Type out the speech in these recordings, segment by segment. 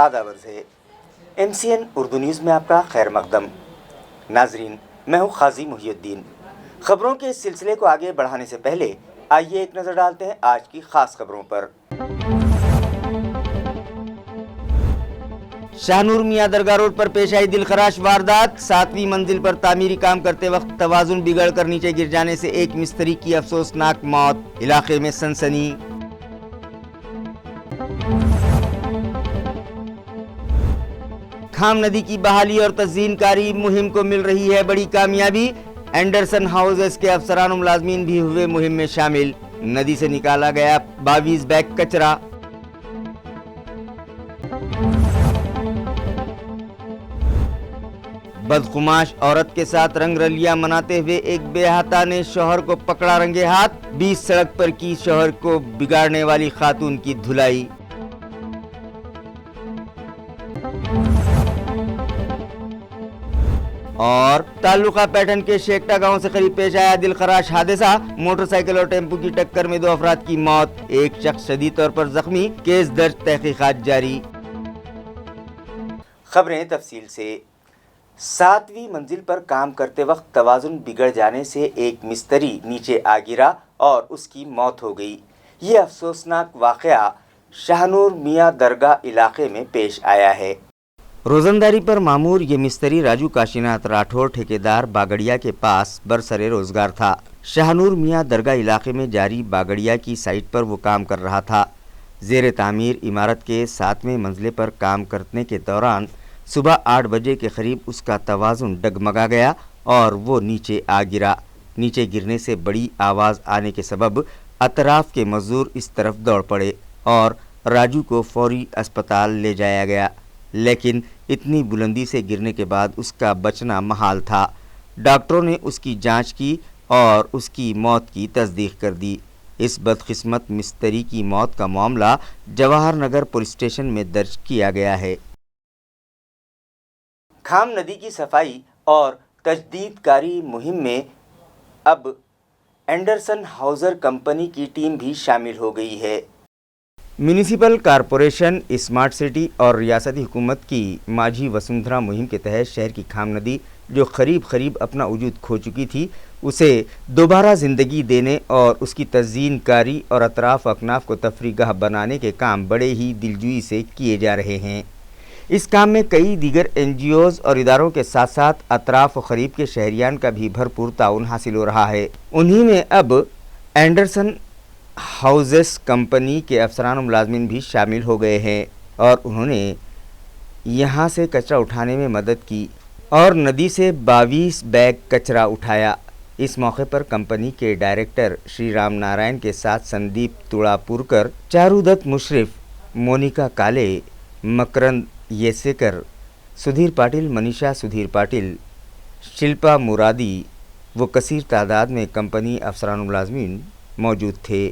आदाब अर्ज़ है। MCN उर्दू न्यूज़ में आपका खैर मकदम। नाजरीन, मैं हूँ खाजी मुहियुद्दीन। खबरों के इस सिलसिले को आगे बढ़ाने से पहले आइए एक नज़र डालते हैं आज की ख़ास खबरों पर। शाहनूर मियाँ दरगाह रोड पर पेश आई दिलखराश वारदात। 7वीं मंजिल पर तामीरी काम करते वक्त तवाजुन बिगड़ कर नीचे गिर जाने से एक मिस्त्री की अफसोसनाक मौत। इलाके में सनसनी। खाम नदी की बहाली और तज़ीनकारी मुहिम को मिल रही है बड़ी कामयाबी। एंडरसन हाउसेस के अफसरान मुलाजमीन भी हुए मुहिम में शामिल। नदी से निकाला गया 22 बैग कचरा। बदखुमाश औरत के साथ रंगरलियां मनाते हुए एक बेहाता ने शौहर को पकड़ा रंगे हाथ। 20 सड़क पर की शौहर को बिगाड़ने वाली खातून की धुलाई। और ताल्लुका पैटर्न के शेखटा गांव से करीब पेश आया दिलखराश हादसा। मोटरसाइकिल और टेम्पो की टक्कर में 2 अफराद की मौत, एक शख्स शदीद तौर पर जख्मी। केस दर्ज, तहकीकात जारी। खबरें तफसील से। 7वीं मंजिल पर काम करते वक्त तवाजुन बिगड़ जाने से एक मिस्त्री नीचे आ गिरा और उसकी मौत हो गई। ये अफसोसनाक वाक़या शाहनूर मियाँ दरगाह इलाके में पेश आया है। रोजंदारी पर मामूर ये मिस्त्री राजू काशीनाथ राठौर ठेकेदार बागड़िया के पास बरसरे रोजगार था। शाहनूर मियाँ दरगाह इलाके में जारी बागड़िया की साइट पर वो काम कर रहा था। ज़ेर तामीर इमारत के 7वें मंजिले पर काम करने के दौरान सुबह 8 बजे के करीब उसका तवाज़ुन डगमगा गया और वो नीचे आ गिरा। नीचे गिरने से बड़ी आवाज़ आने के सबब अतराफ़ के मज़दूर इस तरफ दौड़ पड़े और राजू को फौरी अस्पताल ले जाया गया, लेकिन इतनी बुलंदी से गिरने के बाद उसका बचना महाल था। डॉक्टरों ने उसकी जांच की और उसकी मौत की तस्दीक कर दी। इस बदकिस्मत मिस्त्री की मौत का मामला जवाहर नगर पुलिस स्टेशन में दर्ज किया गया है। खाम नदी की सफाई और तजदीदकारी मुहिम में अब एंडरसन हाउजर कंपनी की टीम भी शामिल हो गई है। म्यूनिसिपल कॉरपोरेशन, स्मार्ट सिटी और रियासती हुकूमत की माझी वसुंधरा मुहिम के तहत शहर की खाम नदी, जो करीब अपना वजूद खो चुकी थी, उसे दोबारा ज़िंदगी देने और उसकी तज़यीनकारी और अतराफ़ अकनाफ को तफरीगाह बनाने के काम बड़े ही दिलजुई से किए जा रहे हैं। इस काम में कई दीगर NGOs और इदारों के साथ साथ अतराफ़ और क़रीब के शहरियान का भी भरपूर ताउन हासिल हो रहा है। उन्हीं में अब एंडरसन हाउसेस कंपनी के अफसरान और मुलाजमीन भी शामिल हो गए हैं और उन्होंने यहाँ से कचरा उठाने में मदद की और नदी से 22 बैग कचरा उठाया। इस मौके पर कंपनी के डायरेक्टर श्री राम नारायण के साथ संदीप तुड़ापुरकर, चारुदत्त मुशरिफ, मोनिका काले, मकरंद येसेकर, सुधीर पाटिल, मनीषा सुधीर पाटिल, शिल्पा मुरादी व कसीर तादाद में कंपनी अफसरान मुलाजमीन मौजूद थे।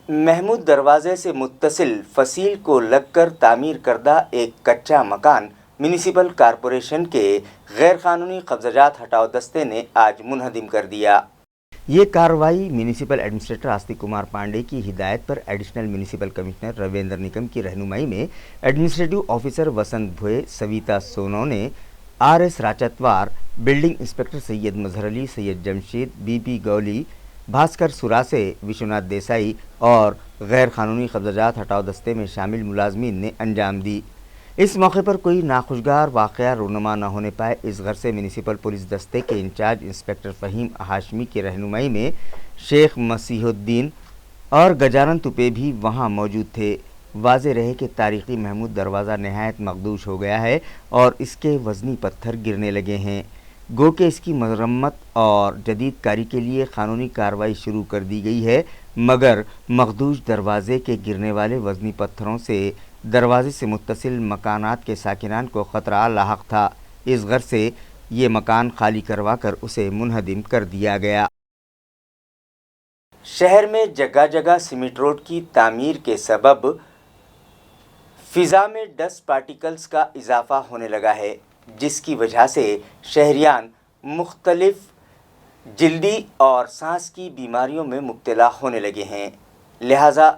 महमूद दरवाजे से मुत्तसिल फसील को लगकर तामीर करदा एक कच्चा मकान म्यूनिसिपल कॉरपोरेशन के गैर कानूनी कब्जात हटाओ दस्ते ने आज मुनहदिम कर दिया। ये कार्रवाई म्यूनिसिपल एडमिनिस्ट्रेटर आस्तिक कुमार पांडे की हिदायत पर additional municipal commissioner Ravindra Nikam की रहनुमाई में administrative officer Vasant Bhoye, Savita Sonone, RS Rachatwar, building inspector Syed Mazhar Ali, Syed Jamshed, BP Gauli, Bhaskar Surase, Vishwanath Desai और गैर कानूनी कब्जात हटाओ दस्ते में शामिल मुलाजमीन ने अंजाम दी। इस मौके पर कोई नाखुशगार वाक़या रूनुमा न होने पाए, इस घर से म्यूनिसिपल पुलिस दस्ते के इंचार्ज इंस्पेक्टर फ़हीम हाशमी की रहनुमाई में शेख मसीहुद्दीन और गजानन तुपे भी वहाँ मौजूद थे। वाज़े रहे कि तारीख़ी महमूद दरवाज़ा नहायत मखदूश हो गया है और इसके वज़नी पत्थर गिरने लगे हैं। गो के इसकी मरम्मत और जदीद कारी के लिए क़ानूनी कार्रवाई शुरू कर दी गई है, मगर मखदूश दरवाज़े के गिरने वाले वज़नी पत्थरों से दरवाजे से मुत्तसिल मकानात के साकिनान को ख़तरा लाहक था। इस घर से ये मकान खाली करवा कर उसे मुनहदिम कर दिया गया। शहर में जगह जगह सीमेंट रोड की तामीर के सबब फ़िज़ा में डस्ट पार्टिकल्स का इजाफ़ा होने लगा है, जिसकी वजह से शहरियान मुख्तलिफ जल्दी और सांस की बीमारियों में मुब्तला होने लगे हैं। लिहाजा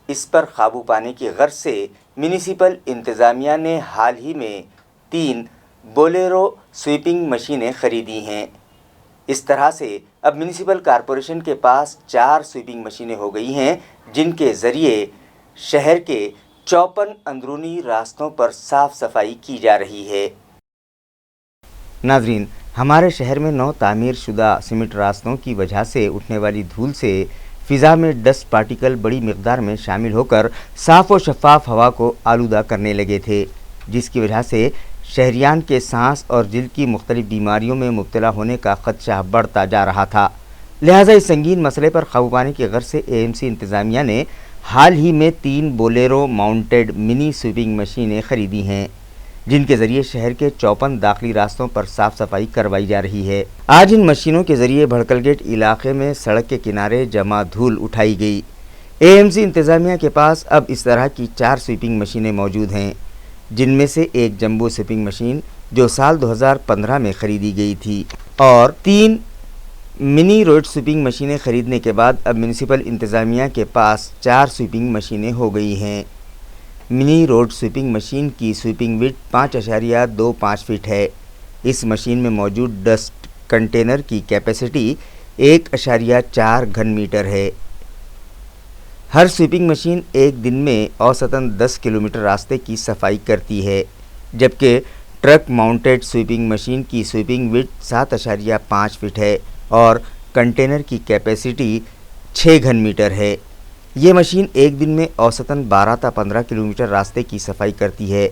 اس پر قابو پانے کی غرض سے میونسپل انتظامیہ نے حال ہی میں 3 بولیرو سویپنگ مشینیں خریدی ہیں۔ اس طرح سے اب میونسپل کارپوریشن کے پاس 4 سویپنگ مشینیں ہو گئی ہیں، جن کے ذریعے شہر کے 54 اندرونی راستوں پر صاف صفائی کی جا رہی ہے۔ ناظرین، ہمارے شہر میں نو تعمیر شدہ سیمنٹ راستوں کی وجہ سے اٹھنے والی دھول سے فضا میں ڈسٹ پارٹیکل بڑی مقدار میں شامل ہو کر صاف و شفاف ہوا کو آلودہ کرنے لگے تھے، جس کی وجہ سے شہریان کے سانس اور دل کی مختلف بیماریوں میں مبتلا ہونے کا خدشہ بڑھتا جا رہا تھا۔ لہٰذا اس سنگین مسئلے پر قابو پانے کی غرض سے AMC انتظامیہ نے حال ہی میں 3 بولیرو ماؤنٹڈ منی سویپنگ مشینیں خریدی ہیں، جن کے ذریعے شہر کے 54 داخلی راستوں پر صاف صفائی کروائی جا رہی ہے۔ آج ان مشینوں کے ذریعے بھڑکل گیٹ علاقے میں سڑک کے کنارے جمع دھول اٹھائی گئی۔ AMC انتظامیہ کے پاس اب اس طرح کی 4 سویپنگ مشینیں موجود ہیں، جن میں سے ایک جمبو سویپنگ مشین جو سال 2015 میں خریدی گئی تھی، اور 3 منی روڈ سویپنگ مشینیں خریدنے کے بعد اب میونسپل انتظامیہ کے پاس 4 سویپنگ مشینیں ہو گئی ہیں۔ منی روڈ سویپنگ مشین کی سویپنگ وڈتھ 5.25 فٹ ہے۔ اس مشین میں موجود ڈسٹ کنٹینر کی کیپیسٹی 1.4 گھن میٹر ہے۔ ہر سویپنگ مشین ایک دن میں اوسطاً 10 کلومیٹر راستے کی صفائی کرتی ہے، جبکہ ٹرک ماؤنٹڈ سویپنگ مشین کی سویپنگ وڈتھ 7.5 فٹ ہے اور کنٹینر کی کیپیسٹی 6 گھن میٹر ہے۔ یہ مشین ایک دن میں اوسطاً 12 تا 15 کلومیٹر راستے کی صفائی کرتی ہے۔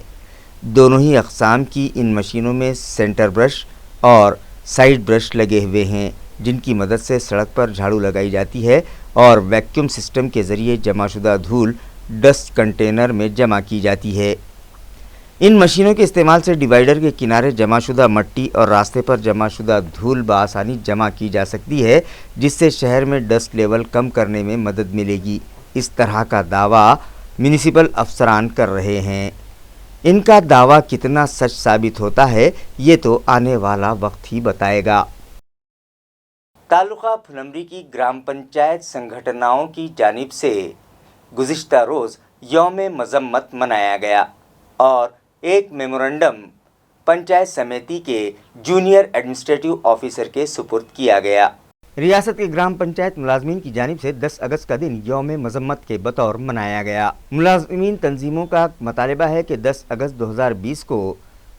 دونوں ہی اقسام کی ان مشینوں میں سینٹر برش اور سائیڈ برش لگے ہوئے ہیں، جن کی مدد سے سڑک پر جھاڑو لگائی جاتی ہے اور ویکیوم سسٹم کے ذریعے جمع شدہ دھول ڈسٹ کنٹینر میں جمع کی جاتی ہے۔ ان مشینوں کے استعمال سے ڈیوائیڈر کے کنارے جمع شدہ مٹی اور راستے پر جمع شدہ دھول بآسانی جمع کی جا سکتی ہے، جس سے شہر میں ڈسٹ لیول کم کرنے میں مدد ملے گی۔ اس طرح کا دعویٰ میونسپل افسران کر رہے ہیں۔ ان کا دعویٰ کتنا سچ ثابت ہوتا ہے، یہ تو آنے والا وقت ہی بتائے گا۔ تعلقہ پھلمری کی گرام پنچایت سنگھٹناؤں کی جانب سے گزشتہ روز یوم مذمت منایا گیا اور ایک میمورنڈم پنچایت سمیتی کے جونیئر ایڈمنسٹریٹو آفیسر کے سپرد کیا گیا۔ ریاست کے گرام پنچایت ملازمین کی جانب سے 10 اگست کا دن یوم مذمت کے بطور منایا گیا۔ ملازمین تنظیموں کا مطالبہ ہے کہ 10 اگست 2020 کو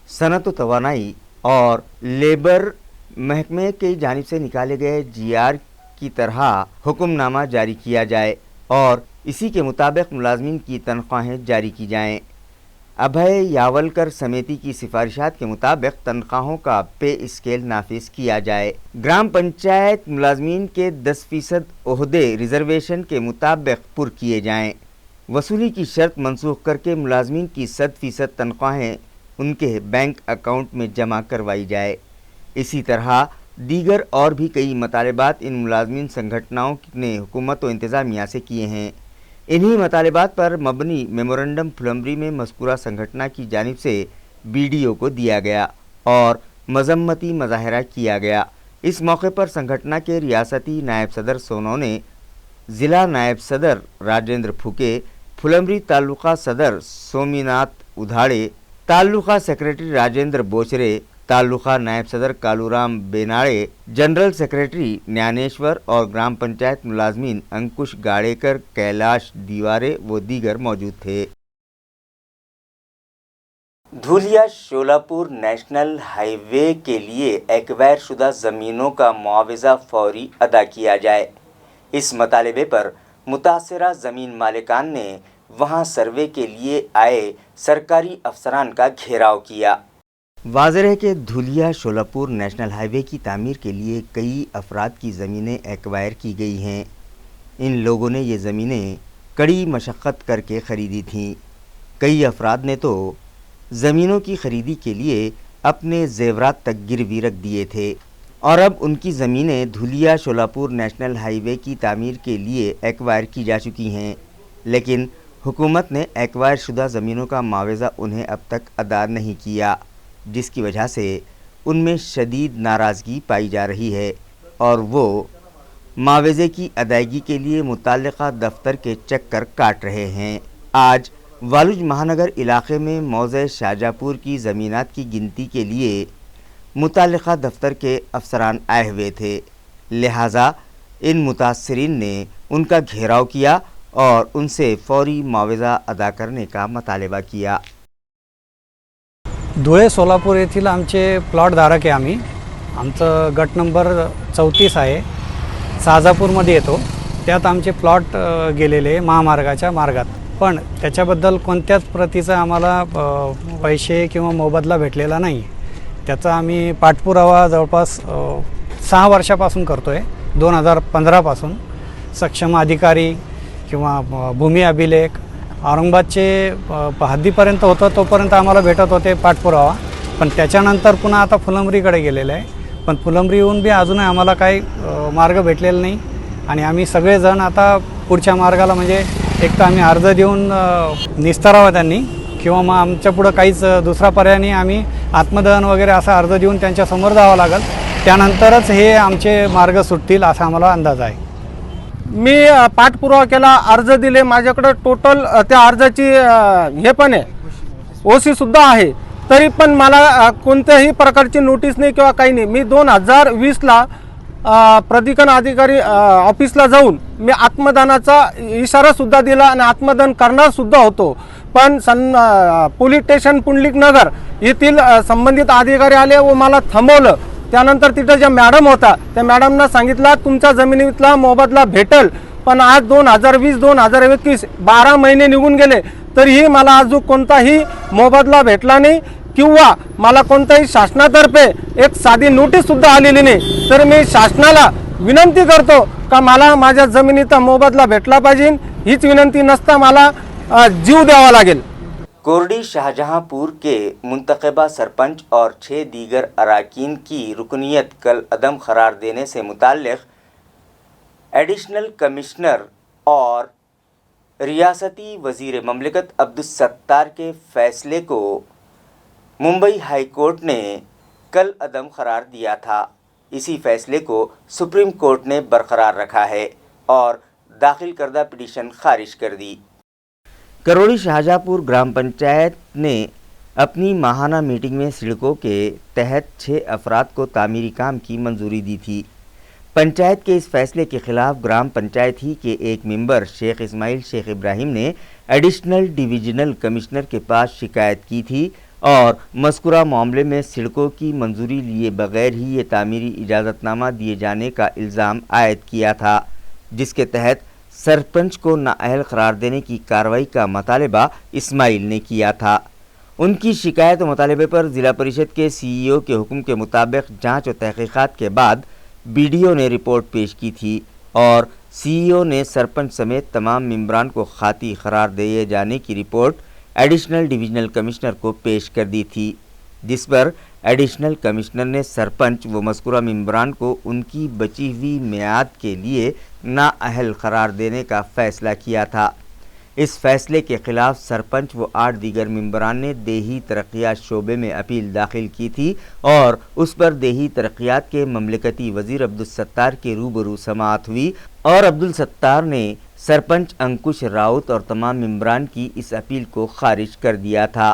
صنعت و توانائی اور لیبر محکمے کی جانب سے نکالے گئے GR کی طرح حکم نامہ جاری کیا جائے اور اسی کے مطابق ملازمین کی تنخواہیں جاری کی جائیں۔ ابھے یاولکر سمیتی کی سفارشات کے مطابق تنخواہوں کا پے اسکیل نافذ کیا جائے۔ گرام پنچایت ملازمین کے 10% عہدے ریزرویشن کے مطابق پر کیے جائیں۔ وصولی کی شرط منسوخ کر کے ملازمین کی 100% تنخواہیں ان کے بینک اکاؤنٹ میں جمع کروائی جائے۔ اسی طرح دیگر اور بھی کئی مطالبات ان ملازمین سنگھٹناؤں نے حکومت و انتظامیہ سے کیے ہیں۔ انہی مطالبات پر مبنی میمورنڈم پھلمری میں مذکورہ سنگھٹنا کی جانب سے BDO کو دیا گیا اور مذمتی مظاہرہ کیا گیا۔ اس موقع پر سنگھٹنا کے ریاستی نائب صدر سونو نے، ضلع نائب صدر راجندر پھوکے، پھلمری تعلقہ صدر سومی ناتھ ادھاڑے، تعلقہ سیکریٹری راجندر بوچرے، تعلقہ نائب صدر کالورام بیناڑے، جنرل سیکریٹری نیانیشور اور گرام پنچایت ملازمین انکش گاڑیکر، کیلاش دیوارے و دیگر موجود تھے۔ دھولیا شولاپور نیشنل ہائی وے کے لیے ایکوائر شدہ زمینوں کا معاوضہ فوری ادا کیا جائے۔ اس مطالبے پر متاثرہ زمین مالکان نے وہاں سروے کے لیے آئے سرکاری افسران کا گھیراؤ کیا۔ واضح ہے کہ دھولیا شولاپور نیشنل ہائی وے کی تعمیر کے لیے کئی افراد کی زمینیں ایکوائر کی گئی ہیں۔ ان لوگوں نے یہ زمینیں کڑی مشقت کر کے خریدی تھیں۔ کئی افراد نے تو زمینوں کی خریدی کے لیے اپنے زیورات تک گروی رکھ دیے تھے اور اب ان کی زمینیں دھولیا شولاپور نیشنل ہائی وے کی تعمیر کے لیے ایکوائر کی جا چکی ہیں، لیکن حکومت نے ایکوائر شدہ زمینوں کا معاوضہ انہیں اب تک ادا نہیں کیا، جس کی وجہ سے ان میں شدید ناراضگی پائی جا رہی ہے اور وہ معاوضے کی ادائیگی کے لیے متعلقہ دفتر کے چکر کاٹ رہے ہیں۔ آج والوج مہانگر علاقے میں موضع شاہجہاں پور کی زمینات کی گنتی کے لیے متعلقہ دفتر کے افسران آئے ہوئے تھے، لہٰذا ان متاثرین نے ان کا گھیراؤ کیا اور ان سے فوری معاوضہ ادا کرنے کا مطالبہ کیا۔ धुळे सोलापूर येथील आमचे प्लॉट धारक आहे आम्ही। आमचं गट नंबर 34 आहे, शहाजहाँपूरमध्ये येतो। त्यात आमचे प्लॉट गेलेले महामार्गाच्या मार्गात, पण त्याच्याबद्दल कोणत्याच प्रतीचं आम्हाला पैसे किंवा मोबदला भेटलेला नाही। त्याचा आम्ही पाठपुरावा जवळपास 6 वर्षापासून करतोय, 2015 पासून। सक्षम अधिकारी किंवा भूमी अभिलेख औरंगाबादचे हद्दीपर्यंत होतं, तोपर्यंत आम्हाला भेटत होते पाठपुरावा, पण त्याच्यानंतर पुन्हा आता फुलंब्रीकडे गेलेलं आहे। पण फुलंब्री येऊन बी अजूनही आम्हाला काही मार्ग भेटलेला नाही आणि आम्ही सगळेजण आता पुढच्या मार्गाला म्हणजे एक तर आम्ही अर्ज देऊन निस्तारावा त्यांनी, किंवा मग आमच्या पुढं काहीच दुसरा पर्याय नाही, आम्ही आत्मदहन वगैरे असा अर्ज देऊन त्यांच्यासमोर जावं लागेल, त्यानंतरच हे आमचे मार्ग सुटतील असा आम्हाला अंदाज आहे। मी पाठपुरावा केला, अर्ज दिले, माझ्याकडे टोटल त्या अर्जाची हे पण आहे, ओसी सुद्धा आहे, तरी पण मला कोणत्याही प्रकारची नोटीस नाही किंवा काही नाही। मी 2020ला प्राधिकरण अधिकारी ऑफिसला जाऊन मी आत्मदानाचा इशारा सुद्धा दिला आणि आत्मदान करणार सुद्धा होतो, पण पोलीस स्टेशन पुंडलिक नगर येथील संबंधित अधिकारी आले व मला थांबवलं। त्यानंतर तिथे ज्या मॅडम होता त्या मॅडमना सांगितलं तुमच्या जमिनीतला मोबदला भेटेल, पण आज 2020-2021 12 महिने निघून गेले तरीही मला अजून कोणताही मोबदला भेटला नाही किंवा मला कोणताही शासनातर्फे एक साधी नोटीस सुद्धा आलेली नाही। तर मी शासनाला विनंती करतो का मला माझ्या जमिनीचा मोबदला भेटला पाहिजे, हीच विनंती नसता मला जीव द्यावा लागेल। कोरडी शाहजहाँपुर के मुंतखबा सरपंच और 6 दीगर अरकान की रुकनीत कल अदम करार देने से मुताल्लिक़ एडिशनल कमिश्नर और रियासती वज़ीर ममलिकत अब्दुल सत्तार के फ़ैसले को मुंबई हाई कोर्ट ने कल अदम करार दिया था। इसी फ़ैसले को सुप्रीम कोर्ट ने बरकरार रखा है और दाखिल करदा पिटीशन खारिज कर दी। करोड़ी शाहजहाँपुर ग्राम पंचायत ने अपनी माहाना मीटिंग में सड़कों के तहत 6 अफराद को तामीरी काम की मंजूरी दी थी। पंचायत के इस फैसले के खिलाफ ग्राम पंचायत ही के एक मेंबर शेख इस्माइल शेख इब्राहिम ने एडिशनल डिविजनल कमिश्नर के पास शिकायत की थी और मज़कूरा मामले में सड़कों की मंजूरी लिए बगैर ही ये तामीरी इजाज़तनामा दिए जाने का इल्ज़ाम आयद किया था, जिसके तहत सरपंच को नाअहल करार देने की कार्रवाई का मुतालबा इस्माइल ने किया था। उनकी शिकायत और मुतालबे पर ज़िला परिषद के CEO के हुक्म के मुताबिक जांच और तहकीकात के बाद BDO ने रिपोर्ट पेश की थी और CEO ने सरपंच समेत तमाम मेंबरान को खाती करार दिए जाने की रिपोर्ट एडिशनल डिविजनल कमिश्नर को पेश कर दी थी, जिस पर एडिशनल कमिश्नर ने सरपंच व मज़कूरा मेंबरान को उनकी बची हुई मियाद के लिए नाअहल करार देने का फ़ैसला किया था। इस फैसले के ख़िलाफ़ सरपंच व 8 दीगर मेंबरान ने देही तरक्यात शोबे में अपील दाखिल की थी और उस पर देही तरक्यात के ममलिकती वज़ीर अब्दुल सत्तार के रूबरू समाअत हुई और अब्दुल सत्तार ने सरपंच अंकुश राउत और तमाम मेंबरान की इस अपील को खारिज कर दिया था।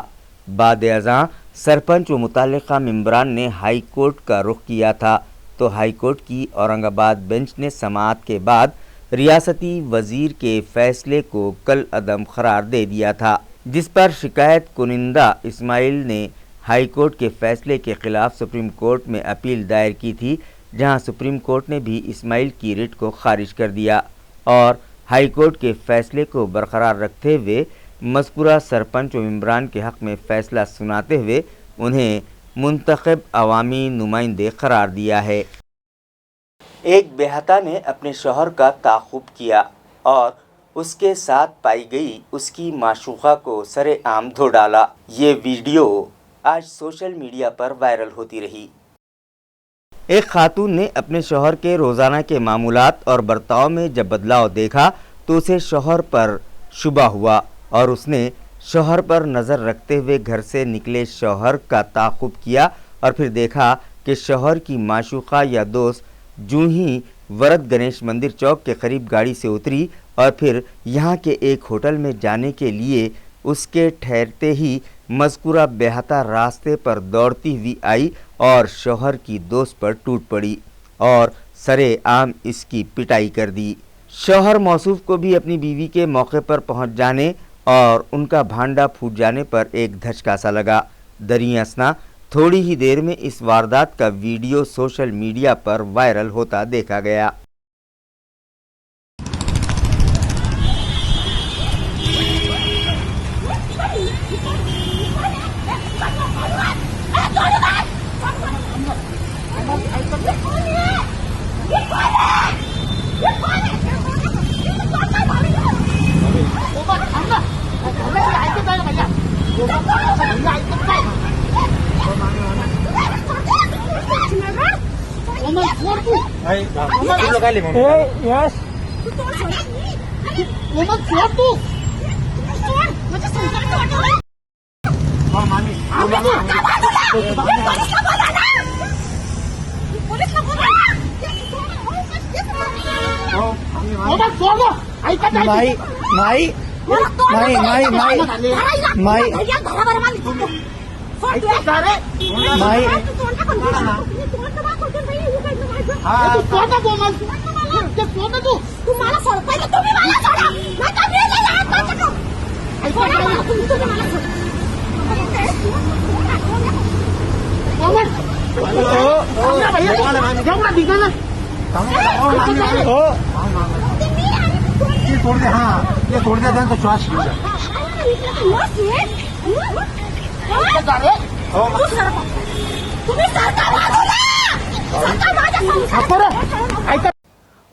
बाद अज़ां सरपंच व मुताल्लिक़ा मेंबरान ने हाई कोर्ट का रुख किया था, तो हाई कोर्ट की औरंगाबाद बेंच ने समाअत के बाद रियासती वज़ीर के फ़ैसले को कल अदम करार दे दिया था, जिस पर शिकायत कुनिंदा इस्माइल ने हाई कोर्ट के फ़ैसले के ख़िलाफ़ सुप्रीम कोर्ट में अपील दायर की थी, जहां सुप्रीम कोर्ट ने भी इस्माइल की रिट को खारिज कर दिया और हाई कोर्ट के फ़ैसले को बरकरार रखते हुए मज़कूरा सरपंच व मेंबरान के हक़ में फ़ैसला सुनाते हुए उन्हें मुंतखब अवामी नुमाइंदे करार दिया है। एक बेहता ने अपने शौहर का ताक़ुब किया और उसके साथ पाई गई उसकी माशूक़ा को सरेआम धो डाला। ये वीडियो आज सोशल मीडिया पर वायरल होती रही। एक खातून ने अपने शौहर के रोज़ाना के मामूलात और बर्ताव में जब बदलाव देखा तो उसे शौहर पर शुबा हुआ और उसने शौहर पर नज़र रखते हुए घर से निकले शौहर का ताक़ुब किया और फिर देखा कि शौहर की माशूक़ा या दोस्त जूं ही वरद गणेश मंदिर चौक के करीब गाड़ी से उतरी और फिर यहाँ के एक होटल में जाने के लिए उसके ठहरते ही मज़कूरा बेहता रास्ते पर दौड़ती हुई आई और शौहर की दोस्त पर टूट पड़ी और सरेआम इसकी पिटाई कर दी। शौहर मौसूफ को भी अपनी बीवी के मौके पर पहुंच जाने और उनका भांडा फूट जाने पर एक धचका सा लगा। दरियासना थोड़ी ही देर में इस वारदात का वीडियो सोशल मीडिया पर वायरल होता देखा गया।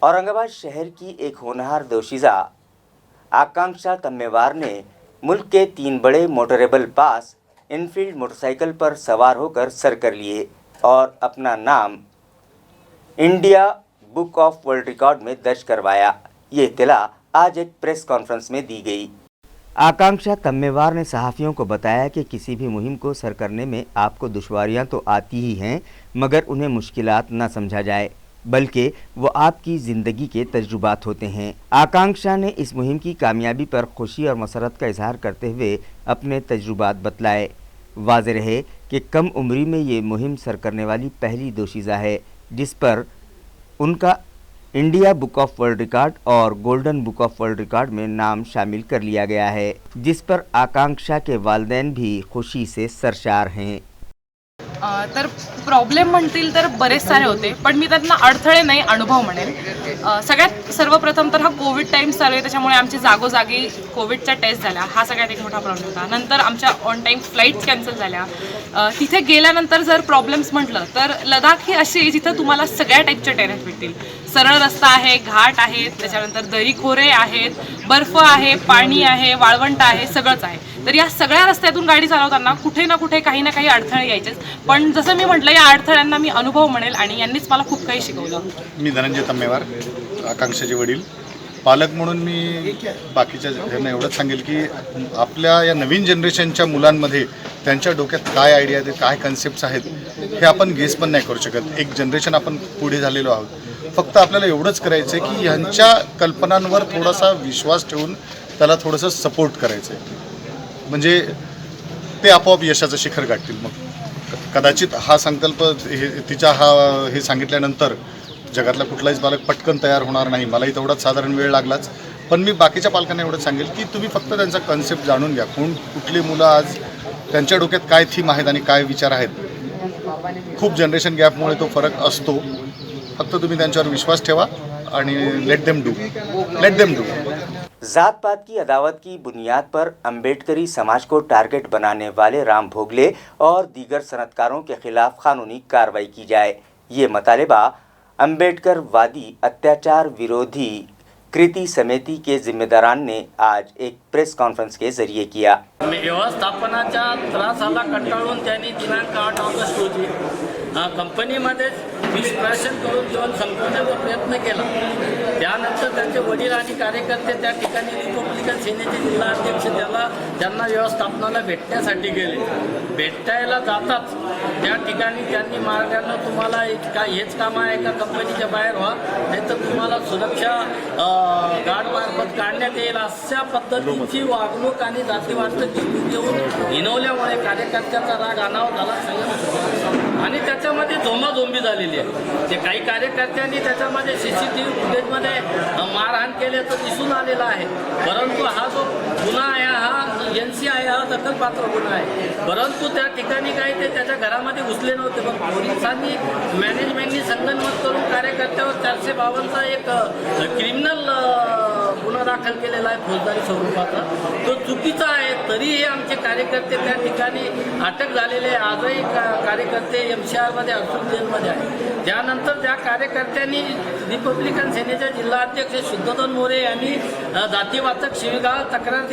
औरंगाबाद शहर की एक होनहार दोशीज़ा आकांक्षा तम्मेवार ने मुल्क के 3 बड़े मोटरेबल पास इनफील्ड मोटरसाइकिल पर सवार होकर सर कर लिए और अपना नाम India book of world record में दर्ज करवाया। ये इत्तला आज एक प्रेस कॉन्फ्रेंस में दी गई। आकांक्षा तम्मेवार ने सहाफ़ियों को बताया कि किसी भी मुहिम को सर करने में आपको दुश्वारियां तो आती ही हैं, मगर उन्हें मुश्किलात न समझा जाए, बल्कि वो आपकी ज़िंदगी के तजुर्बात होते हैं। आकांक्षा ने इस मुहिम की कामयाबी पर खुशी और मसरत का इजहार करते हुए अपने तजुर्बात बतलाए। वाज़ेह रहे कि कम उम्री में ये मुहिम सर करने वाली पहली दोशीज़ा है जिस पर उनका India book of world record और golden book of world record में नाम शामिल कर लिया गया है, जिस पर आकांक्षा के वालिदैन भी खुशी से सरशार हैं। तर प्रॉब्लेम म्हणतील तर बरेच सारे होते, पण मी त्यांना अडथळे नाही अनुभव म्हणेन। सगळ्यात सर्वप्रथम तर हा कोविड टाइम चालू आहे, त्याच्यामुळे आमची जागोजागी कोविडच्या टेस्ट झाल्या, हा सगळ्यात एक मोठा प्रॉब्लेम होता। नंतर आमच्या ऑन टाइम फ्लाईट्स कॅन्सल झाल्या। तिथे गेल्यानंतर जर प्रॉब्लेम्स म्हटलं तर लडाख ही अशी जिथं तुम्हाला सगळ्या टाईपच्या टेरेस भेटतील। सरळ रस्ता आहे, घाट आहेत, त्याच्यानंतर दरीखोरे आहेत, बर्फ आहे, पाणी आहे, वाळवंट आहे, सगळंच आहे। तर या सगळ्या रस्त्यातून गाडी चालवताना कुठे ना कुठे काही ना काही अडथळे यायचेच, पण जसं मी म्हटलं या अडथळ्यांना मी अनुभव म्हणेल आणि यांनीच मला खूप काही शिकवलं। मी धनंजय तम्मेवार, आकांक्षाचे वडील, पालक म्हणून मी बाकीच्या यांना एवढंच सांगेल की आपल्या या नवीन जनरेशनच्या मुलांमध्ये त्यांच्या डोक्यात काय आयडिया आहेत, काय कन्सेप्ट्स आहेत हे आपण गेस पण नाही करू शकत। एक जनरेशन आपण पुढे झालेलो आहोत। फक्त आपल्याला एवढंच करायचं आहे की ह्यांच्या कल्पनांवर थोडासा विश्वास ठेवून त्याला थोडंसं सपोर्ट करायचं आहे, म्हणजे ते आपोआप यशाचं शिखर गाठतील। मग कदाचित हा संकल्प तिच्या हे सांगितल्यानंतर जगातला कुठलाच पालक पटकन तयार होणार नाही, मलाही तेवढाच साधारण वेळ लागलाच। पण मी बाकीच्या पालकांना एवढंच सांगेल की तुम्ही फक्त त्यांचा कन्सेप्ट जाणून घ्या, कुठली मुलं आज त्यांच्या डोक्यात काय थीम आहेत आणि काय विचार आहेत। खूप जनरेशन गॅपमुळे तो फरक असतो, फक्त तुम्ही त्यांच्यावर विश्वास ठेवा आणि लेट देम डू। जात पात की अदावत की बुनियाद पर अम्बेडकरी समाज को टारगेट बनाने वाले राम भोगले और दीगर सनतकारों के खिलाफ कानूनी कार्रवाई की जाए, ये मतालिबा अम्बेडकर वादी अत्याचार विरोधी कृति समिति के जिम्मेदारान ने आज एक प्रेस कॉन्फ्रेंस के जरिए किया। व्यवस्थापनाच्या त्रासाला कंटाळून त्यांनी दिनांक 8 ऑगस्ट रोजी कंपनीमध्ये निष्प्राशन करून जीवन संपवण्याचा प्रयत्न केला. त्यानंतर त्यांचे वडील आणि कार्यकर्ते त्या ठिकाणी रिपब्लिकन सेनेचे जिल्हाध्यक्ष त्यांना व्यवस्थापनाला भेटण्यासाठी गेले. भेटायला जाताच त्या ठिकाणी त्यांनी मार्गानं तुम्हाला हेच काम आहे का कंपनीच्या बाहेर व्हा, नाही तर तुम्हाला सुरक्षा गार्डमार्फत काढण्यात येईल, अशा पद्धतीची वागणूक आणि जातीवादची देऊन हिनवल्यामुळे कार्यकर्त्याचा राग अनावर झाला, संयम आणि त्याच्यामध्ये झोंबाझोंबी झालेली आहे. ते काही कार्यकर्त्यांनी त्याच्यामध्ये CCTV फुटेजमध्ये मारहाण केल्याचं दिसून आलेलं आहे. परंतु हा जो गुन्हा आहे हा NC आहे, हा दखलपात्र गुन्हा आहे. परंतु त्या ठिकाणी काही ते त्याच्या घरामध्ये घुसले नव्हते, पण पोलिसांनी मॅनेजमेंटनी संगनमत करून कार्यकर्त्यावर 452चा एक क्रिमिनल गुन्हा दाखल केलेला आहे फौजदारी स्वरूपाचा. तो चुकीचा आहे. तरीही आमचे कार्यकर्ते त्या ठिकाणी अटक झालेले आजही कार्यकर्ते MCR मध्ये असून जेलमध्ये आहे. त्यानंतर त्या कार्यकर्त्यांनी रिपब्लिकन सेनेच्या जिल्हाध्यक्ष शुद्धोधन मोरे यांनी जातीवाचक शिवीगाळ तक्रार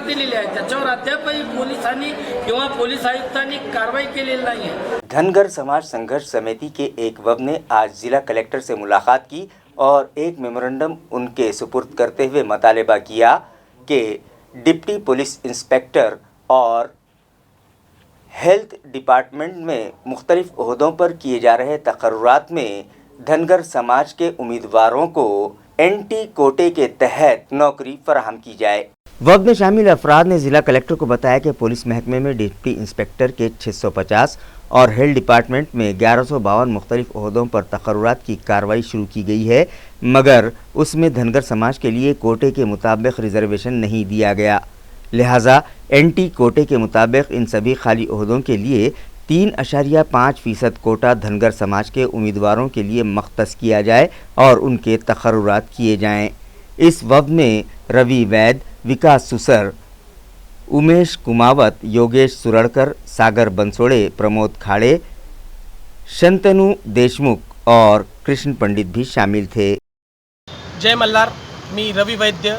दिलेली आहे. त्याच्यावर अद्यापही पोलिसांनी किंवा पोलीस आयुक्तांनी कारवाई केलेली नाही आहे. धनगर समाज संघर्ष समिति के एक वफद ने आज जिला कलेक्टर से मुलाकात की और एक मेमोरेंडम उनके सुपुर्द करते हुए मुतालबा किया कि डिप्टी पुलिस इंस्पेक्टर और हेल्थ डिपार्टमेंट में मुख्तलिफ ओहदों पर किए जा रहे तकर्रुरात में धनगर समाज के उम्मीदवारों को NT कोटे के तहत नौकरी फराहम की जाए। वफद में शामिल अफराद ने ज़िला कलेक्टर को बताया कि पुलिस महकमे में डिप्टी इंस्पेक्टर के 650 और हेल्थ डिपार्टमेंट में 1152 मुख्तलिफ ओहदों पर तकर्रुरात की कार्रवाई शुरू की गई है, मगर उसमें धनगर समाज के लिए कोटे के मुताबिक रिजर्वेशन नहीं दिया गया। लिहाजा NT कोटे के मुताबिक इन सभी खाली ओहदों के लिए 3.5% कोटा धनगर समाज के उम्मीदवारों के लिए मख्तस किया जाए और उनके तकर्रुरात किए जाएं। इस वफद में रवि वैद, विकास सुसर, उमेश कुमावत, योगेश सुरड़कर, सागर बंसोड़े, प्रमोद खाड़े, शंतनु देशमुख और कृष्ण पंडित भी शामिल थे। जय मल्हार, मी रवि वैद्य.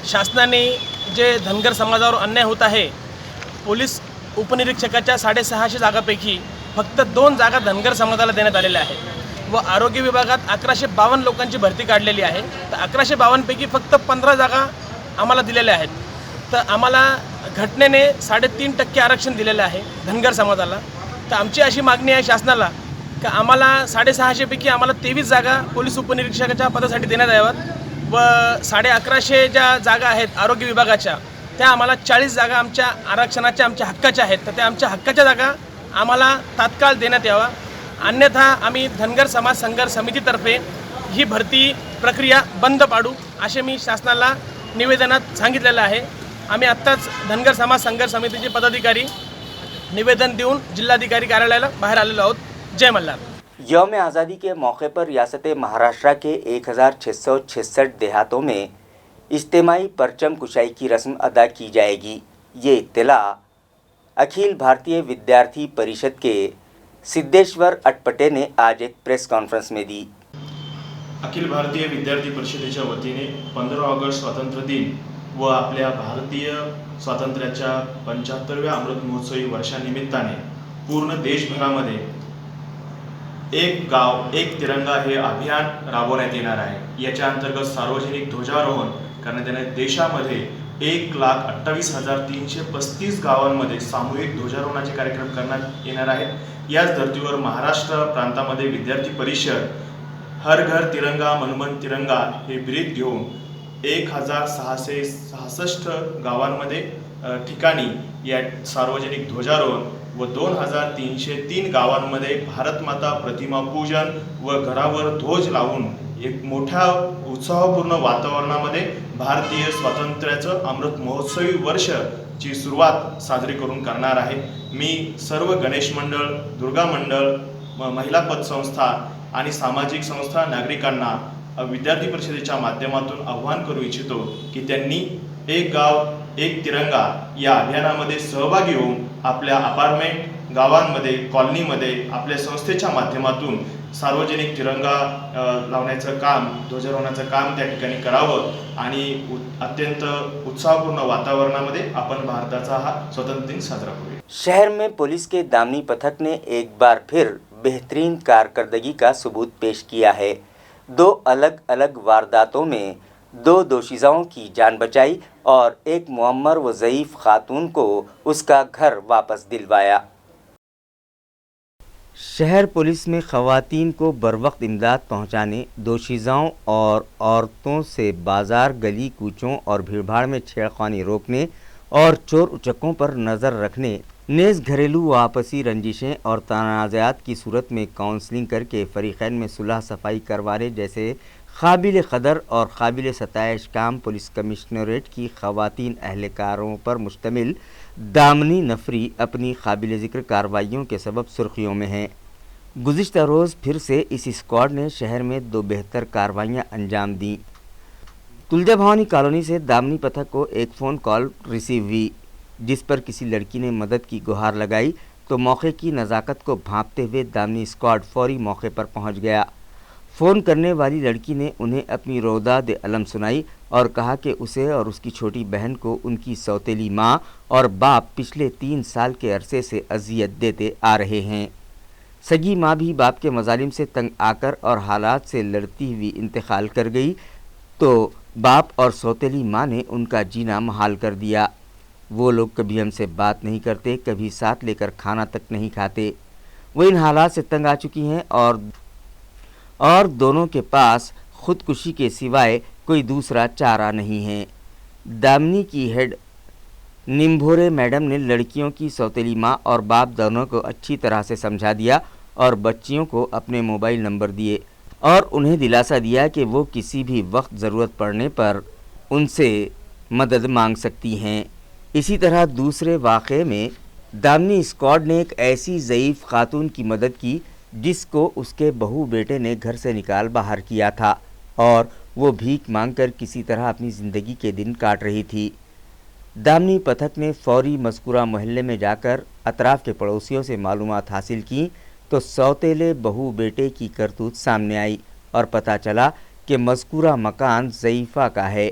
शासनाने जे धनगर समाजावर अन्याय होत आहे, पोलीस उपनिरीक्षकाच्या 650 जागापैकी फक्त 2 जागा धनगर समाजाला देण्यात आलेल्या आहेत व आरोग्य विभागात 1152 लोकांची भरती काढलेली आहे. तर 1152 पैकी फक्त 15 जागा आम्हाला दिलेल्या आहेत. तर आम्हाला घटनेने 3.5% आरक्षण दिलेलं आहे धनगर समाजाला. तर आमची अशी मागणी आहे शासनाला की आम्हाला 650 पैकी आम्हाला 23 जागा पोलीस उपनिरीक्षकाच्या पदासाठी देण्यात याव्यात व 1150 ज्या जागा आहेत आरोग्य विभागाच्या त्या आम्हाला 40 जागा आमच्या आरक्षणाच्या आमच्या हक्काच्या आहेत. तर त्या आमच्या हक्काच्या जागा आम्हाला तात्काळ देण्यात यावा, अन्यथा आम्ही धनगर समाज संघर्ष समितीतर्फे ही भरती प्रक्रिया बंद पाडू असे मी शासनाला निवेदनात सांगितलेलं आहे. आम्ही आत्ताच धनगर समाज संघर्ष समितीचे पदाधिकारी निवेदन देऊन जिल्हाधिकारी कार्यालयाला बाहेर आलेलो आहोत. जय मल्हार. यौम आज़ादी के मौके पर रियासत महाराष्ट्र के 1666 देहातों में इज्तिमाई परचम कुशाई की रस्म अदा की जाएगी। ये इत्तला अखिल भारतीय विद्यार्थी परिषद के सिद्धेश्वर अटपटे ने आज एक प्रेस कॉन्फ्रेंस में दी। अखिल भारतीय विद्यार्थी परिषदेच्या वतीने 15 ऑगस्ट स्वातंत्र्य दिन व आपल्या भारतीय स्वातंत्र्याच्या 75व्या अमृत महोत्सवी वर्षानिमित्ताने पूर्ण देशभरामध्ये एक गाव एक तिरंगा हे अभियान राबवण्यात येणार आहे. याच्या अंतर्गत सार्वजनिक ध्वजारोहण करण्यात येणार. देशामध्ये 1,28,335 गावांमध्ये सामूहिक ध्वजारोहणाचे कार्यक्रम करण्यात येणार आहेत. याच धर्तीवर महाराष्ट्र प्रांतामध्ये विद्यार्थी परिषद हर घर तिरंगा मनमन तिरंगा हे ब्रीद घेऊन 1,666 गावांमध्ये ठिकाणी या सार्वजनिक ध्वजारोहण व 2,303 गावांमध्ये भारतमाता प्रतिमा पूजन व घरावर ध्वज लावून एक मोठ्या उत्साहपूर्ण वातावरणामध्ये भारतीय स्वातंत्र्याचं अमृत महोत्सवी वर्षची सुरुवात साजरी करून करणार आहे. मी सर्व गणेश मंडळ, दुर्गा मंडळ, महिला पतसंस्था आणि सामाजिक संस्था नागरिकांना विद्यार्थी परिषदेच्या माध्यमातून आव्हान करू इच्छितो की त्यांनी एक गाव एक तिरंगा या अभियानामध्ये सहभागी होऊन आपल्या अपार्टमेंट गावांमध्ये कॉलनीमध्ये आपल्या संस्थेच्या माध्यमातून सार्वजनिक तिरंगा लावण्याचं काम ध्वजारोहणाचं काम त्या ठिकाणी करावं आणि अत्यंत उत्साहपूर्ण वातावरणामध्ये आपण भारताचा हा स्वातंत्र्य दिन साजरा करूया. शहर में पुलिस के दामनी पथक ने एक बार फिर बेहतरीन कारकर्दगी का सबूत पेश किया है। 2 अलग अलग वारदातों में 2 दोशीज़ाओं की जान बचाई और एक मुअम्मर व ज़ईफ़ खातून को उसका घर वापस दिलवाया। शहर पुलिस में ख़वातीन को बरवक्त इमदाद पहुँचाने, दोशीज़ाओं और औरतों से बाज़ार, गली कूचों और भीड़भाड़ में छेड़खानी रोकने और चोर उचक्कों पर नज़र रखने, नेज़ घरेलू व आपसी रंजिशें और तनाज़ात की सूरत में काउंसलिंग करके फ़रीक़ैन में सुलह सफ़ाई करवाने जैसे काबिल क़दर और काबिल सताइश काम पुलिस कमिश्नरेट की ख़वातीन अहलकारों पर मुश्तमिल दामनी नफरी अपनी काबिल ज़िक्र कार्रवाइयों के सबब सुर्खियों में हैं। गुज़िश्ता रोज़ फिर से इस स्क्वाड ने शहर में 2 बेहतर कार्रवाइयाँ अंजाम दीं। तुलजा भवानी कॉलोनी से दामनी पथक को एक फ़ोन कॉल रिसीव हुई, जिस पर किसी लड़की ने मदद की गुहार लगाई तो मौके की नज़ाकत को भांपते हुए दामनी स्क्वाड फौरी मौके पर पहुंच गया। फ़ोन करने वाली लड़की ने उन्हें अपनी रोदाद अलम सुनाई और कहा कि उसे और उसकी छोटी बहन को उनकी सौतेली माँ और बाप पिछले 3 साल के अरसे से अजियत देते आ रहे हैं। सगी माँ भी बाप के मजालिम से तंग आकर और हालात से लड़ती हुई इंतकाल कर गई तो बाप और सौतेली माँ ने उनका जीना महाल कर दिया। वो लोग कभी हमसे बात नहीं करते, कभी साथ लेकर खाना तक नहीं खाते। वो इन हालात से तंग आ चुकी हैं और दोनों के पास खुदकुशी के सिवाय कोई दूसरा चारा नहीं है। दामनी की हेड निम्भोरे मैडम ने लड़कियों की सौतेली माँ और बाप दोनों को अच्छी तरह से समझा दिया और बच्चियों को अपने मोबाइल नंबर दिए और उन्हें दिलासा दिया कि वो किसी भी वक्त ज़रूरत पड़ने पर उनसे मदद मांग सकती हैं। इसी तरह दूसरे वाक़े में दामनी स्क्वाड ने एक ऐसी ज़ईफ़ खातून की मदद की जिसको उसके बहू बेटे ने घर से निकाल बाहर किया था और वो भीख मांगकर किसी तरह अपनी ज़िंदगी के दिन काट रही थी। दामनी पथक ने फौरी मज़कूरा मोहल्ले में जाकर अतराफ़ के पड़ोसियों से मालूमात हासिल की तो सौतेले बहू बेटे की करतूत सामने आई और पता चला कि मज़कूरा मकान ज़ईफ़ा का है।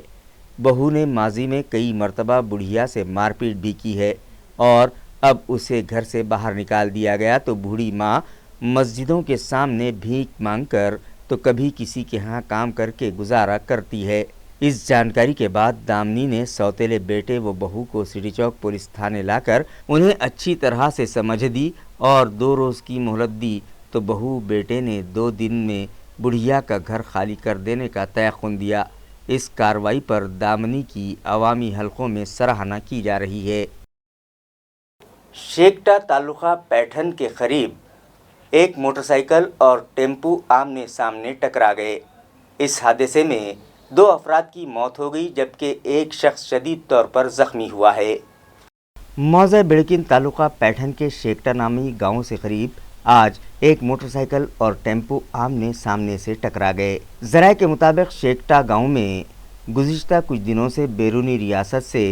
बहू ने माजी में कई मरतबा बुढ़िया से मारपीट भी की है और अब उसे घर से बाहर निकाल दिया गया तो बूढ़ी माँ मस्जिदों के सामने भीख मांगकर तो कभी किसी के यहाँ काम करके गुजारा करती है। इस जानकारी के बाद दामनी ने सौतेले बेटे व बहू को सिटी चौक पुलिस थाने लाकर उन्हें अच्छी तरह से समझ दी और 2 रोज़ की मोहलत दी तो बहू बेटे ने 2 दिन में बुढ़िया का घर खाली कर देने का तयक़ुन दिया। इस कार्रवाई पर दामनी की अवामी हलकों में सराहना की जा रही है। शेकटा तालुका पैठन के करीब एक मोटरसाइकिल और टेम्पू आमने सामने टकरा गए। इस हादसे में 2 अफराद की मौत हो गई जबकि एक शख्स शदीद तौर पर ज़ख्मी हुआ है। मौज़ा बिड़किन तालुका पैठन के शेकटा नामी गांव से करीब आज एक मोटरसाइकिल और टेम्पो आमने सामने से टकरा गए। ज़राए के मुताबिक शेकटा गांव में गुज़िश्ता कुछ दिनों से बैरूनी रियासत से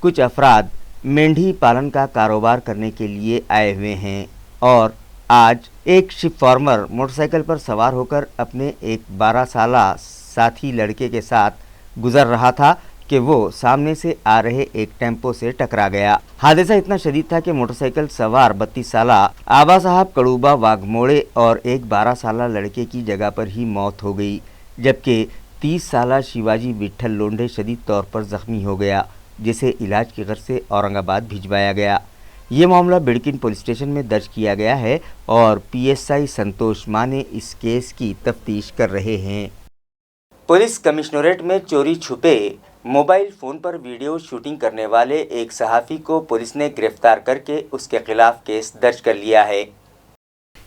कुछ अफराद मेंढी पालन का कारोबार करने के लिए आए हुए हैं और आज एक शिप फार्मर मोटरसाइकिल पर सवार होकर अपने एक 12 साला साथी लड़के के साथ गुजर रहा था कि वो सामने से आ रहे एक टेम्पो से टकरा गया। हादसा इतना शदीद था कि मोटरसाइकिल सवार 32 साला आबा साहब कड़ूबा वाघमोड़े और एक 12 साला लड़के की जगह पर ही मौत हो गई जबकि 30 साला शिवाजी विट्ठल लोंढे शदीद तौर पर ज़ख्मी हो गया जिसे इलाज के गर्ज से औरंगाबाद भिजवाया गया। ये मामला बिड़किन पुलिस स्टेशन में दर्ज किया गया है और PSI संतोष माने इस केस की तफ्तीश कर रहे हैं। पुलिस कमिश्नरेट में चोरी छुपे मोबाइल फ़ोन पर वीडियो शूटिंग करने वाले एक सहाफ़ी को पुलिस ने गिरफ्तार करके उसके खिलाफ केस दर्ज कर लिया है।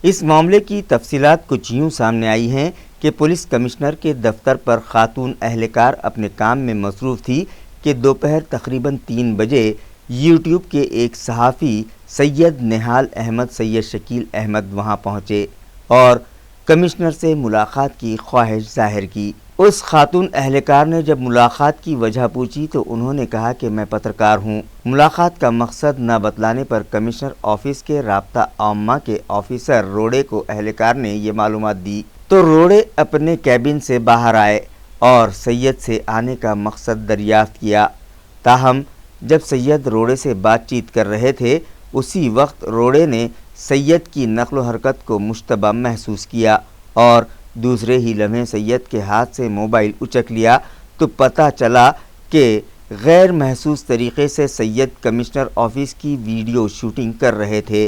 इस मामले की तफसीलात कुछ यूँ सामने आई हैं कि पुलिस कमिश्नर के दफ्तर पर खातून अहलकार अपने काम में मसरूफ़ थी कि दोपहर तकरीबन 3 बजे यूट्यूब के एक सहाफ़ी सैयद निहाल अहमद सैयद शकील अहमद वहां पहुंचे और कमिश्नर से मुलाकात की ख्वाहिश जाहिर की। उस खातून अहलकार ने जब मुलाकात की वजह पूछी तो उन्होंने कहा कि मैं पत्रकार हूं। मुलाकात का मकसद न बतलाने पर कमिश्नर ऑफिस के राब्ता आम्मा के ऑफिसर रोड़े को अहलकार ने ये मालूमात दी तो रोड़े अपने कैबिन से बाहर आए और सैयद से आने का मकसद दरियाफ्त किया। ताहम जब सैयद रोड़े से बातचीत कर रहे थे उसी वक्त रोड़े ने सैयद की नक्ल हरकत को मुश्तबा महसूस किया और दूसरे ही लम्हे सैयद के हाथ से मोबाइल उचक लिया तो पता चला कि गैर महसूस तरीक़े से सैयद कमिश्नर ऑफिस की वीडियो शूटिंग कर रहे थे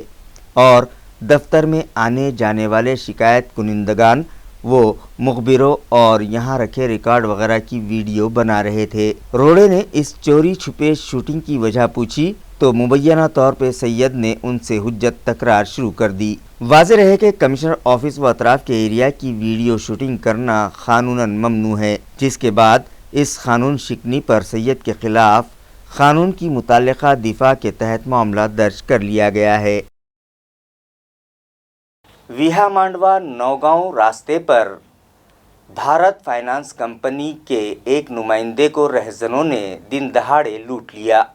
और दफ्तर में आने जाने वाले शिकायत कुनिंदगान वो मुखबिरों और यहाँ रखे रिकॉर्ड वगैरह की वीडियो बना रहे थे। रोड़े ने इस चोरी छुपे शूटिंग की वजह पूछी तो मुबैना तौर पे सैयद ने उनसे हुज्जत तकरार शुरू कर दी। वाज़ेह रहे कि कमिश्नर ऑफिस व अतराफ़ के एरिया की वीडियो शूटिंग करना क़ानूनन ममनू है, जिसके बाद इस कानून शिकनी पर सैयद के ख़िलाफ़ क़ानून की मुताल्लिक़ा दिफा के तहत मामला दर्ज कर लिया गया है। विहा मांडवा नौगांव रास्ते पर भारत फाइनेंस कंपनी के एक नुमाइंदे को रहजनों ने दिन दहाड़े लूट लिया।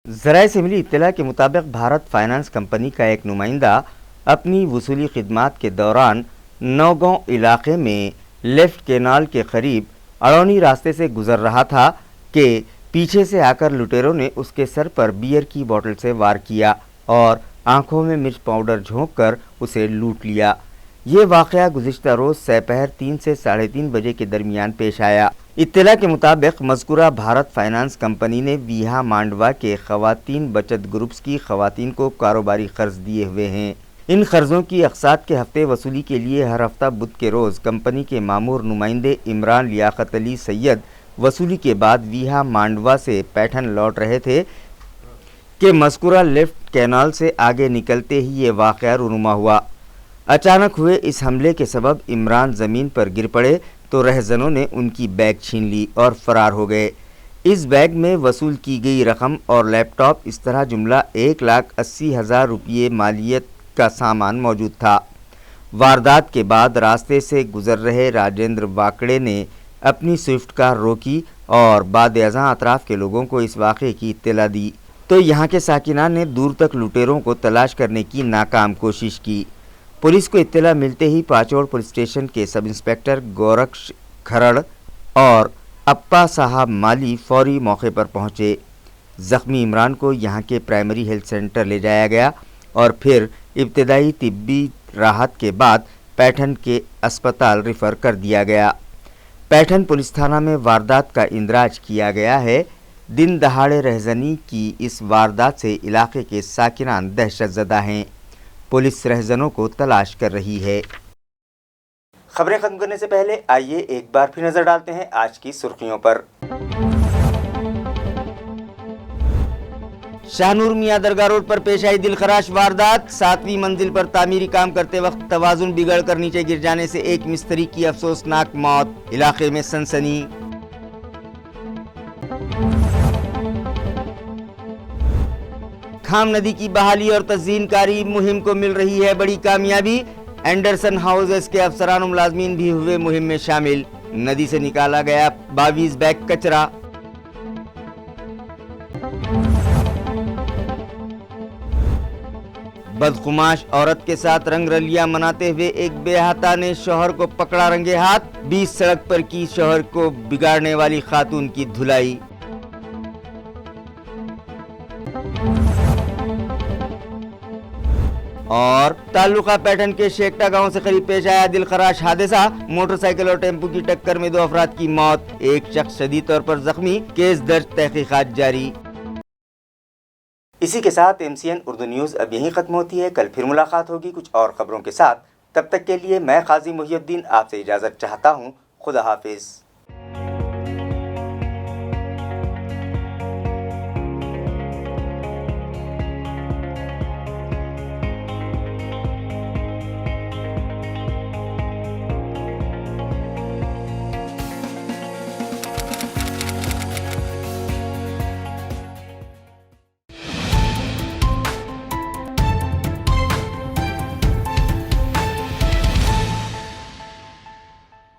ज़राए से मिली इत्तला के मुताबिक भारत फाइनेंस कंपनी का एक नुमाइंदा अपनी वसूली खिदमात के दौरान नौगांव इलाके में लेफ्ट कैनाल के करीब अड़ौनी रास्ते से गुजर रहा था कि पीछे से आकर लुटेरों ने उसके सर पर बियर की बोतल से वार किया और आंखों में मिर्च पाउडर झोंक कर उसे लूट लिया। ये वाक़या गुज़िश्ता रोज़ सपहर 3 से 3:30 बजे के दरमियान पेश आया। इत्तला के मुताबिक मज़कूरा भारत फाइनेंस कंपनी ने विहा मांडवा के ख़वातीन बचत ग्रुप्स की ख़वातीन को कारोबारी क़र्ज़ दिए हुए हैं। इन कर्ज़ों की अक़सात के हफ्ते वसूली के लिए हर हफ्ता बुध के रोज़ कंपनी के मामूर नुमाइंदे इमरान लियाकत अली सैयद वसूली के बाद विहा मांडवा से पैठन लौट रहे थे कि मज़कूरा लेफ्ट कैनाल से आगे निकलते ही ये वाक़या रूनुमा हुआ। अचानक हुए इस हमले के सबब इमरान ज़मीन पर गिर पड़े तो रहजनों ने उनकी बैग छीन ली और फ़रार हो गए। इस बैग में वसूल की गई रकम और लैपटॉप इस तरह जुमला 1,80,000 रुपये मालियत का सामान मौजूद था। वारदात के बाद रास्ते से गुजर रहे राजेंद्र वाकड़े ने अपनी स्विफ्ट कार रोकी और बाद अज़ां अतराफ़ के लोगों को इस वाक़े की इत्तला दी तो यहाँ के साकिनान ने दूर तक लुटेरों को तलाश करने की नाकाम कोशिश की। पुलिस को इत्तला मिलते ही पाचौड़ पुलिस स्टेशन के सब इंस्पेक्टर गोरक्ष खरड़ और अप्पा साहब माली फौरी मौके पर पहुँचे। ज़ख्मी इमरान को यहाँ के प्राइमरी हेल्थ सेंटर ले जाया गया और फिर इब्तदाई तिब्बी राहत के बाद पैठन के अस्पताल रिफ़र कर दिया गया। पैठन पुलिस थाना में वारदात का इंदराज किया गया है। दिन दहाड़े रहजनी की इस वारदात से इलाके के साकिनान दहशतज़दा हैं। पुलिस रहजनों को तलाश कर रही है। खबरें खत्म करने से पहले आइए एक बार फिर नजर डालते हैं आज की सुर्खियों पर। शाहनूर मियां दरगाह रोड पर पेश आई दिलखराश वारदात। 7वीं मंजिल पर तामीरी काम करते वक्त तवाजुन बिगड़ कर नीचे गिर जाने से एक मिस्त्री की अफसोसनाक मौत। इलाके में सनसनी। खाम नदी की बहाली और तज़ीनकारी मुहिम को मिल रही है बड़ी कामयाबी। एंडरसन हाउसेस के अफसरान मुलाजमीन भी हुए मुहिम में शामिल। नदी से निकाला गया 22 बैग कचरा। बदखुमाश औरत के साथ रंग रलियां मनाते हुए एक बेहाता ने शौहर को पकड़ा रंगे हाथ। 20 सड़क पर की शौहर को बिगाड़ने वाली खातून की धुलाई। और ताल्लुका पैठन के शेखटा गांव से करीब पेश आया दिलखराश हादसा। मोटरसाइकिल और टेम्पो की टक्कर में 2 अफराद की मौत, एक शख्स शदीद तौर पर जख्मी। केस दर्ज, तहकीकात जारी। इसी के साथ MCN उर्दू न्यूज़ अब यहीं ख़त्म होती है। कल फिर मुलाकात होगी कुछ और ख़बरों के साथ। तब तक के लिए मैं काजी मुहियुद्दीन आपसे इजाज़त चाहता हूँ। खुदा हाफिज़।